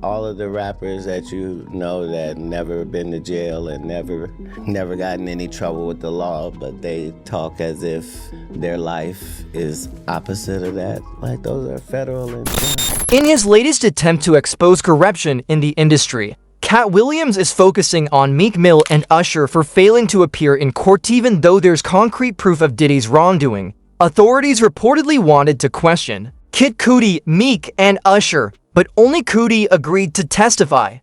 all of the rappers that you know that never been to jail and never got in any trouble with the law, but they talk as if their life is opposite of that. Like, those are federal and In his latest attempt to expose corruption in the industry, Katt Williams is focusing on Meek Mill and Usher for failing to appear in court even though there's concrete proof of Diddy's wrongdoing. Authorities reportedly wanted to question Kid Cudi, Meek, and Usher, but only Cudi agreed to testify.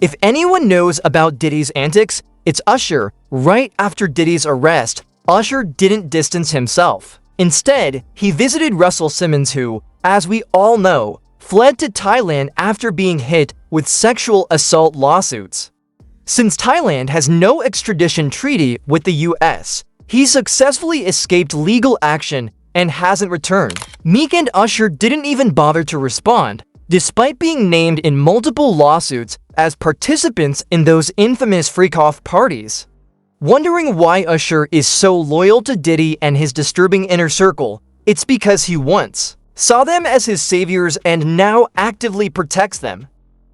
If anyone knows about Diddy's antics, it's Usher. Right after Diddy's arrest, Usher didn't distance himself. Instead, he visited Russell Simmons who, as we all know, fled to Thailand after being hit with sexual assault lawsuits. Since Thailand has no extradition treaty with the US, he successfully escaped legal action and hasn't returned. Meek and Usher didn't even bother to respond, despite being named in multiple lawsuits as participants in those infamous freak-off parties. Wondering why Usher is so loyal to Diddy and his disturbing inner circle, it's because he once saw them as his saviors and now actively protects them.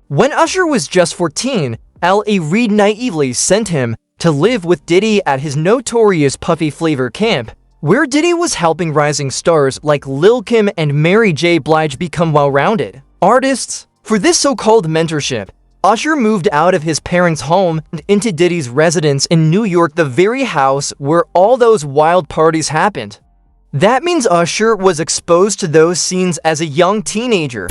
When Usher was just 14, L.A. Reid naively sent him to live with Diddy at his notorious Puffy Flavor camp, where Diddy was helping rising stars like Lil' Kim and Mary J. Blige become well-rounded artists. For this so-called mentorship, Usher moved out of his parents' home and into Diddy's residence in New York, the very house where all those wild parties happened. That means Usher was exposed to those scenes as a young teenager.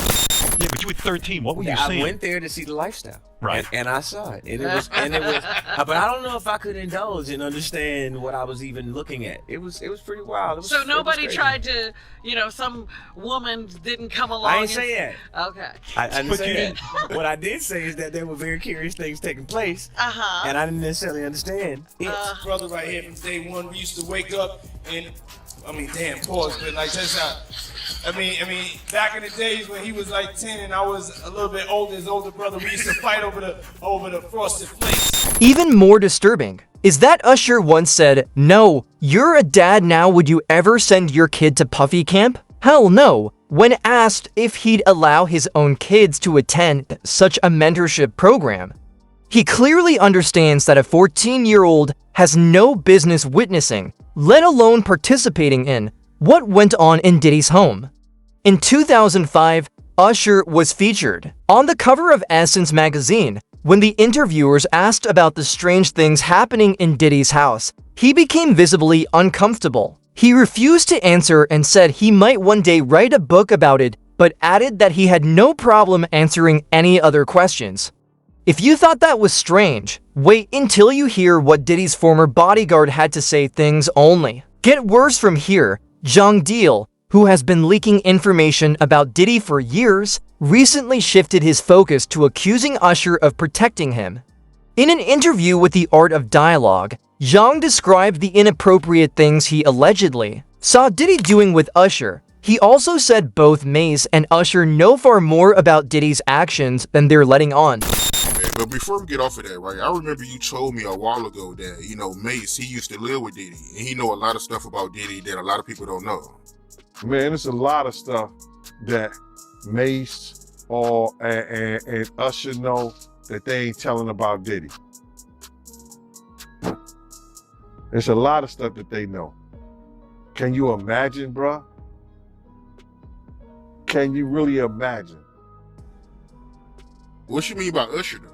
Yeah, but you were 13. What were you seeing? I went there to see the lifestyle. Right. And I saw it. And it was, but I don't know if I could indulge and understand what I was even looking at. It was pretty wild. So nobody tried to, some woman didn't come along. I didn't say that. Okay. I didn't say that. What I did say is that there were very curious things taking place. And I didn't necessarily understand it. Brother right here from day one, we used to wake up and, pause, but like that's not. Back in the days when he was like 10 and I was a little bit older, his older brother, we used to fight over the frosted flakes. Even more disturbing is that Usher once said, "No, you're a dad now, would you ever send your kid to Puffy camp?" Hell no. When asked if he'd allow his own kids to attend such a mentorship program, he clearly understands that a 14-year-old has no business witnessing, let alone participating in, what went on in Diddy's home. In 2005, Usher was featured on the cover of Essence magazine. When the interviewers asked about the strange things happening in Diddy's house, he became visibly uncomfortable. He refused to answer and said he might one day write a book about it, but added that he had no problem answering any other questions. If you thought that was strange, wait until you hear what Diddy's former bodyguard had to say. Things only get worse from here. Jung Deal, who has been leaking information about Diddy for years, recently shifted his focus to accusing Usher of protecting him. In an interview with The Art of Dialogue, Jung described the inappropriate things he allegedly saw Diddy doing with Usher. He also said both Mace and Usher know far more about Diddy's actions than they're letting on. But before we get off of that, right, I remember you told me a while ago that, Mace, he used to live with Diddy, and he know a lot of stuff about Diddy that a lot of people don't know. Man, there's a lot of stuff that Mace and Usher know that they ain't telling about Diddy. There's a lot of stuff that they know. Can you imagine, bruh? Can you really imagine? What you mean by Usher, though?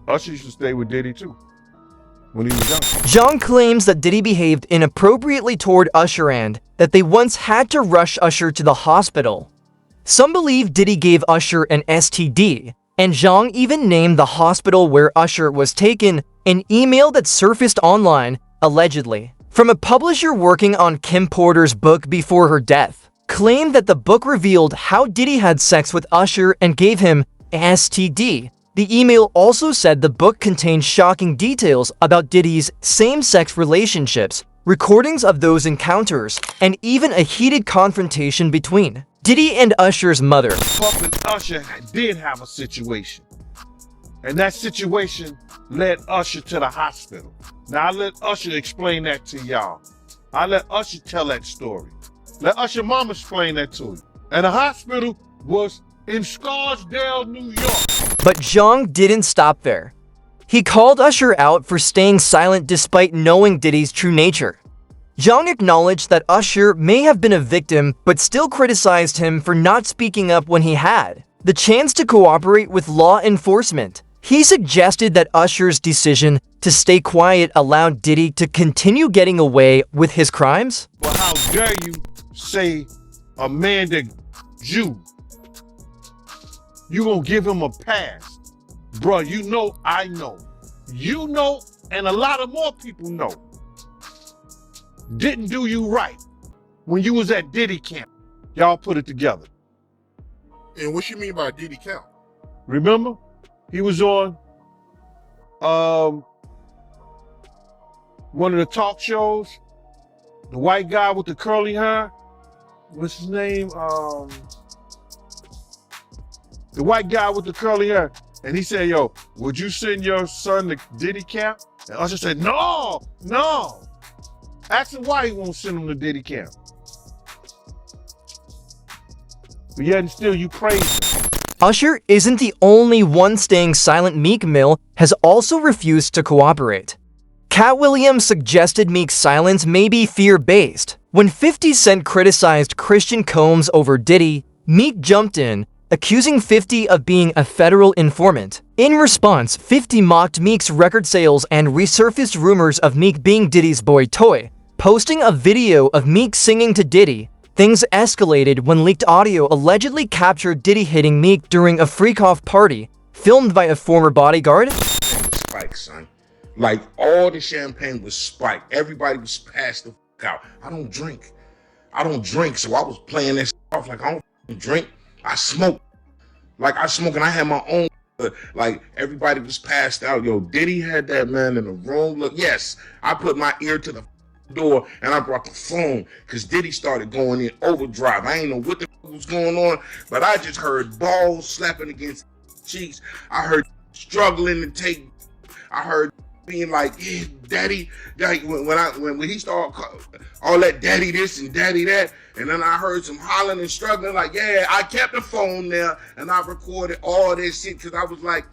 Usher used to stay with Diddy, too, when he was young. Jung claims that Diddy behaved inappropriately toward Usher and that they once had to rush Usher to the hospital. Some believe Diddy gave Usher an STD, and Jung even named the hospital where Usher was taken. An email that surfaced online, allegedly, from a publisher working on Kim Porter's book before her death, claimed that the book revealed how Diddy had sex with Usher and gave him STD. The email also said the book contained shocking details about Diddy's same-sex relationships, recordings of those encounters, and even a heated confrontation between Diddy and Usher's mother. Puff and Usher did have a situation, and that situation led Usher to the hospital. Now, I let Usher explain that to y'all. I let Usher tell that story. Let Usher mama explain that to you. And the hospital was in Scarsdale, New York. But Zhang didn't stop there. He called Usher out for staying silent despite knowing Diddy's true nature. Zhang acknowledged that Usher may have been a victim, but still criticized him for not speaking up when he had the chance to cooperate with law enforcement. He suggested that Usher's decision to stay quiet allowed Diddy to continue getting away with his crimes. But how dare you say a man that Jew, you gonna give him a pass? Bruh, you know I know. You know, and a lot of more people know. Didn't do you right when you was at Diddy camp. Y'all put it together. And what you mean by Diddy count? Remember? He was on one of the talk shows. The white guy with the curly hair. What's his name? The white guy with the curly hair. And he said, yo, would you send your son to Diddy camp? And Usher said, no. Ask him why he won't send him to Diddy camp. But yet and still you praise him. Usher isn't the only one staying silent. Meek Mill has also refused to cooperate. Katt Williams suggested Meek's silence may be fear-based. When 50 Cent criticized Christian Combs over Diddy, Meek jumped in, accusing 50 of being a federal informant. In response, 50 mocked Meek's record sales and resurfaced rumors of Meek being Diddy's boy toy. Posting a video of Meek singing to Diddy, things escalated when leaked audio allegedly captured Diddy hitting Meek during a freak-off party, filmed by a former bodyguard. Spike, son. Like, all the champagne was spiked. Everybody was passed the fuck out. I don't drink, so I was playing that off like I don't drink. I smoke. Like, I smoke and I had my own. Like, everybody was passed out. Yo, Diddy had that man in the room. Look, yes, I put my ear to the door and I brought the phone because Diddy started going in overdrive. I ain't know what the was going on, but I just heard balls slapping against cheeks. I heard struggling to take. I heard being like, yeah, daddy, when he started all that daddy this and daddy that, and then I heard some hollering and struggling. Like, yeah, I kept the phone there and I recorded all this shit because I was like,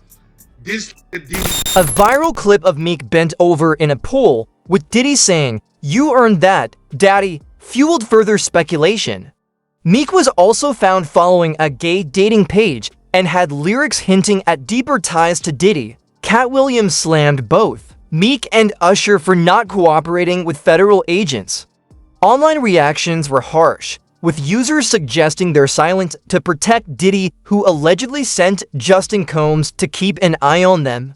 this Diddy. A viral clip of Meek bent over in a pool with Diddy saying, "You earned that, daddy," fueled further speculation. Meek was also found following a gay dating page and had lyrics hinting at deeper ties to Diddy. Katt Williams slammed both Meek and Usher for not cooperating with federal agents. Online reactions were harsh, with users suggesting their silence to protect Diddy, who allegedly sent Justin Combs to keep an eye on them.